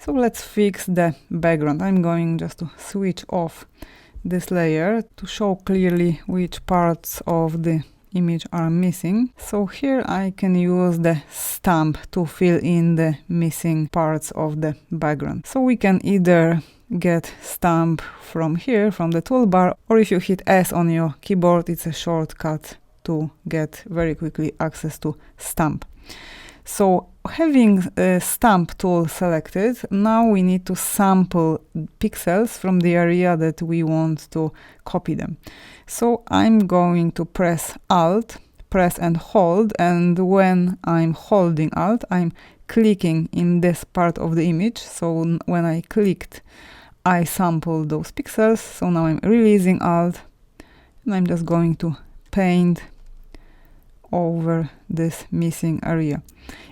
So let's fix the background. I'm going just to switch off this layer to show clearly which parts of the image are missing. So here I can use the stamp to fill in the missing parts of the background. So we can either get stamp from here, from the toolbar, or if you hit S on your keyboard, it's a shortcut to get very quickly access to stamp. So having a stamp tool selected, now we need to sample pixels from the area that we want to copy them. So I'm going to press Alt, press and hold, and when I'm holding Alt, I'm clicking in this part of the image. So when I clicked, I sampled those pixels. So now I'm releasing Alt, and I'm just going to paint over this missing area.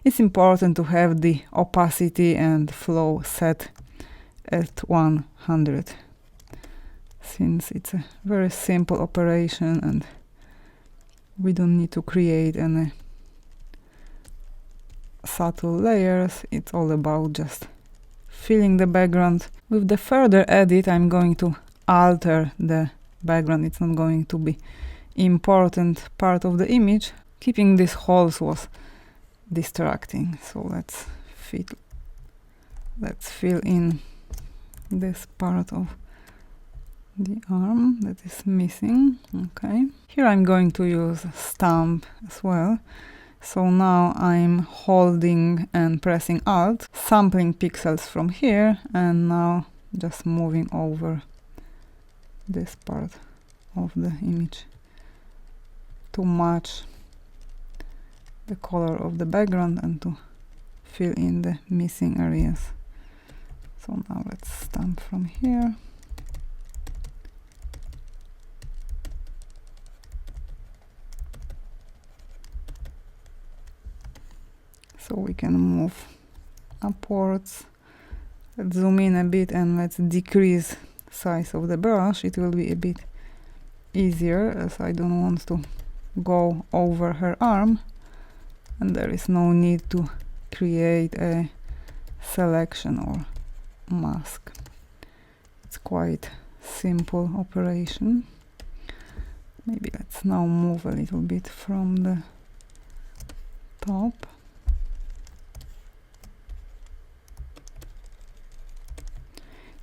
It's important to have the opacity and flow set at 100, since it's a very simple operation and we don't need to create any subtle layers. It's all about just filling the background. With the further edit, I'm going to alter the background. It's not going to be important part of the image. Keeping these holes was distracting, so let's fill in this part of the arm that is missing. Okay, here I'm going to use stamp as well. So now I'm holding and pressing Alt, sampling pixels from here, and now just moving over this part of the image to match the color of the background and to fill in the missing areas. So now let's stamp from here. So we can move upwards. Let's zoom in a bit and let's decrease size of the brush. It will be a bit easier, as I don't want to go over her arm, and there is no need to create a selection or mask. It's quite simple operation. Maybe let's now move a little bit from the top.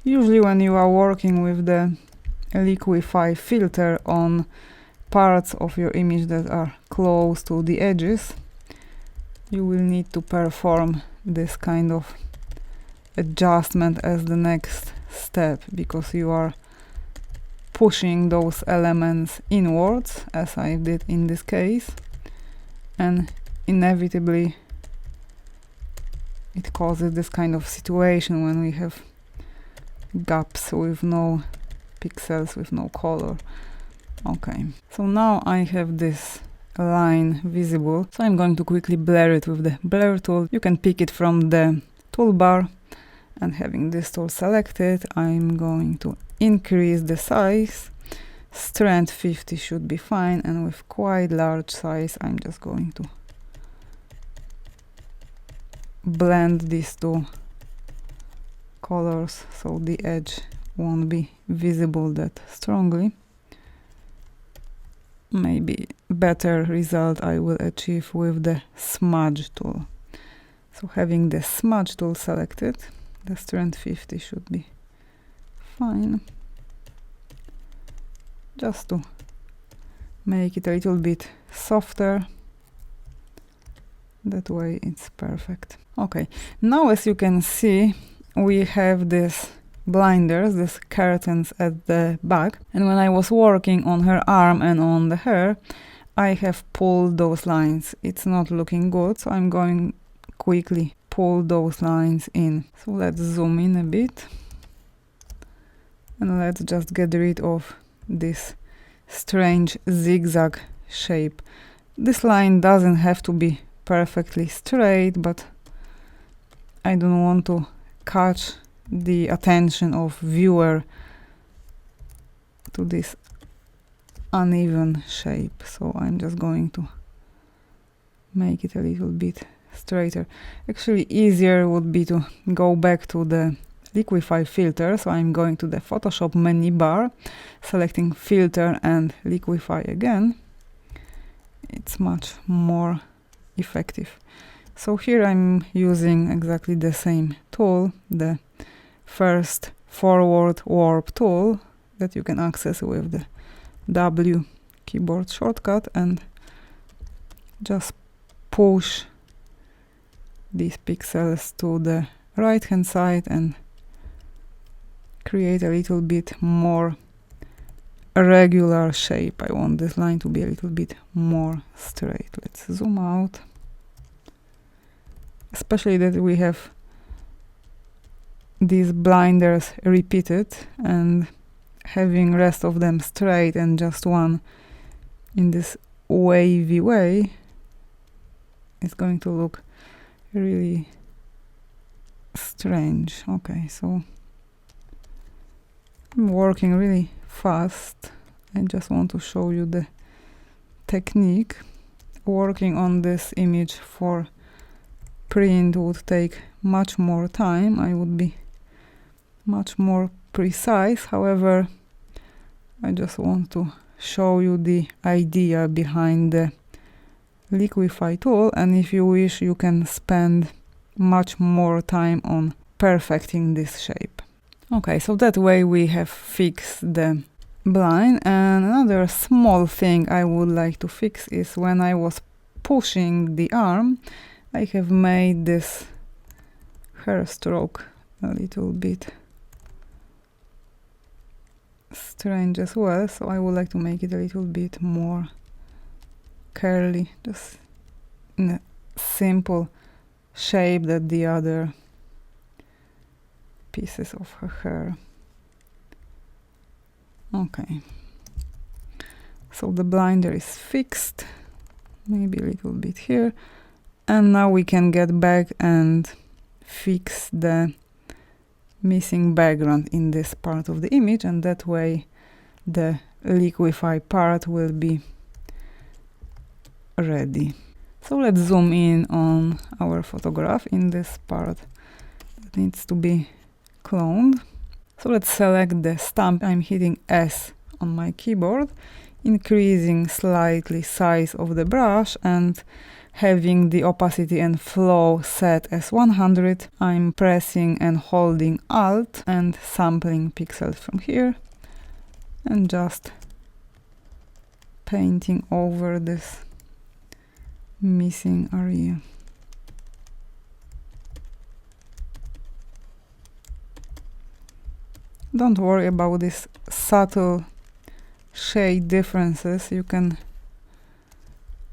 Usually when you are working with the liquify filter on parts of your image that are close to the edges, you will need to perform this kind of adjustment as the next step, because you are pushing those elements inwards, as I did in this case, and inevitably it causes this kind of situation when we have gaps with no pixels, with no color. Okay, so now I have this line visible, so I'm going to quickly blur it with the blur tool. You can pick it from the toolbar, and having this tool selected, I'm going to increase the size. Strength 50 should be fine, and with quite large size I'm just going to blend these two colors so the edge won't be visible that strongly. Maybe better result I will achieve with the smudge tool. So having the smudge tool selected, the strength 50 should be fine. Just to make it a little bit softer. That way it's perfect. Okay, now as you can see, we have this blinders, these curtains at the back, and when I was working on her arm and on the hair, I have pulled those lines. It's not looking good, so I'm going quickly pull those lines in. So let's zoom in a bit, and let's just get rid of this strange zigzag shape. This line doesn't have to be perfectly straight, but I don't want to catch the attention of viewer to this uneven shape, so I'm just going to make it a little bit straighter. Actually, easier would be to go back to the liquify filter. So I'm going to the Photoshop menu bar, selecting filter and liquify again. It's much more effective. So here I'm using exactly the same tool, the first forward warp tool that you can access with the W keyboard shortcut, and just push these pixels to the right hand side and create a little bit more regular shape. I want this line to be a little bit more straight. Let's zoom out. Especially that we have these blinders repeated, and having rest of them straight and just one in this wavy way is going to look really strange. Okay, so I'm working really fast. I just want to show you the technique. Working on this image for print would take much more time. I would be much more precise. However, I just want to show you the idea behind the liquify tool, and if you wish, you can spend much more time on perfecting this shape. Okay, so that way we have fixed the blind. And another small thing I would like to fix is when I was pushing the arm, I have made this hair stroke a little bit strange as well, so I would like to make it a little bit more curly, just in a simple shape that the other pieces of her hair. Okay, so the blinder is fixed, maybe a little bit here, and now we can get back and fix the missing background in this part of the image, and that way the liquify part will be ready. So let's zoom in on our photograph in this part that needs to be cloned. So let's select the stamp. I'm hitting S on my keyboard, increasing slightly size of the brush and having the opacity and flow set as 100. I'm pressing and holding Alt and sampling pixels from here and just painting over this missing area. Don't worry about these subtle shade differences. You can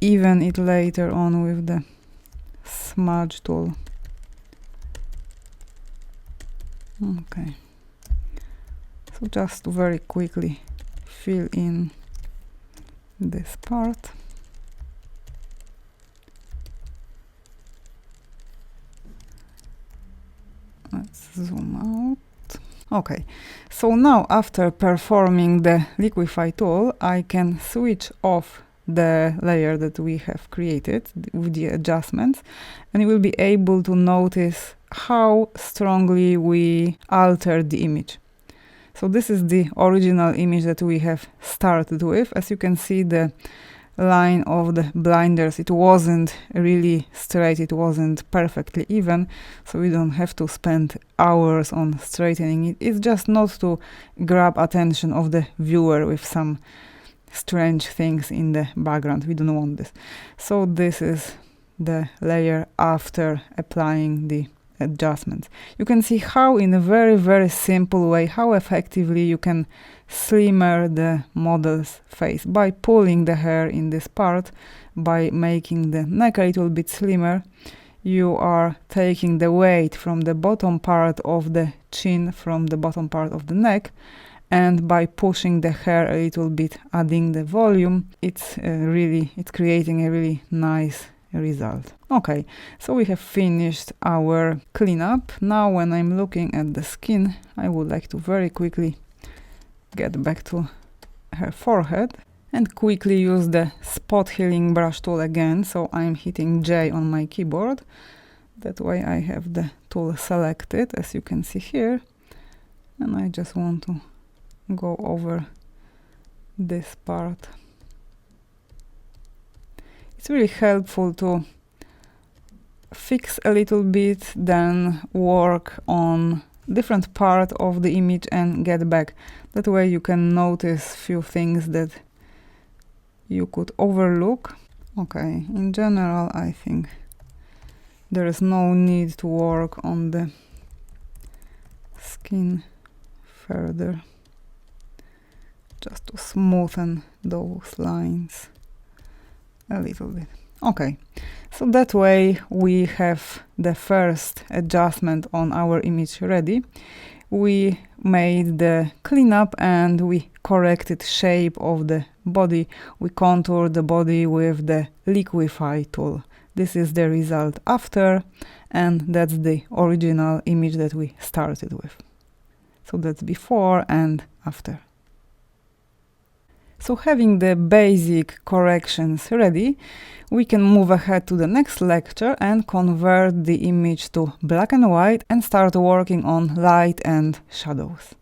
even it later on with the smudge tool. Okay, so just to very quickly fill in this part. Let's zoom out. Okay, so now after performing the liquify tool, I can switch off the layer that we have created with the adjustments, and you will be able to notice how strongly we altered the image. So this is the original image that we have started with. As you can see, the line of the blinders, it wasn't really straight, it wasn't perfectly even, so we don't have to spend hours on straightening it. It's just not to grab attention of the viewer with some strange things in the background. We don't want this. So this is the layer after applying the adjustments. You can see how in a very, very simple way, how effectively you can slimmer the model's face by pulling the hair in this part, by making the neck a little bit slimmer. You are taking the weight from the bottom part of the chin, from the bottom part of the neck, and by pushing the hair a little bit, adding the volume, it's creating a really nice result. Okay, so we have finished our cleanup. Now when I'm looking at the skin, I would like to very quickly get back to her forehead. and quickly use the spot healing brush tool again. So I'm hitting J on my keyboard. That way I have the tool selected, as you can see here. And I just want to go over this part. It's really helpful to fix a little bit, then work on different part of the image and get back. That way you can notice few things that you could overlook. Okay, in general I think there is no need to work on the skin further, just to smoothen those lines a little bit. Okay, so that way we have the first adjustment on our image ready. We made the cleanup and we corrected shape of the body. We contoured the body with the liquify tool. This is the result after, and that's the original image that we started with. So that's before and after. So having the basic corrections ready, we can move ahead to the next lecture and convert the image to black and white and start working on light and shadows.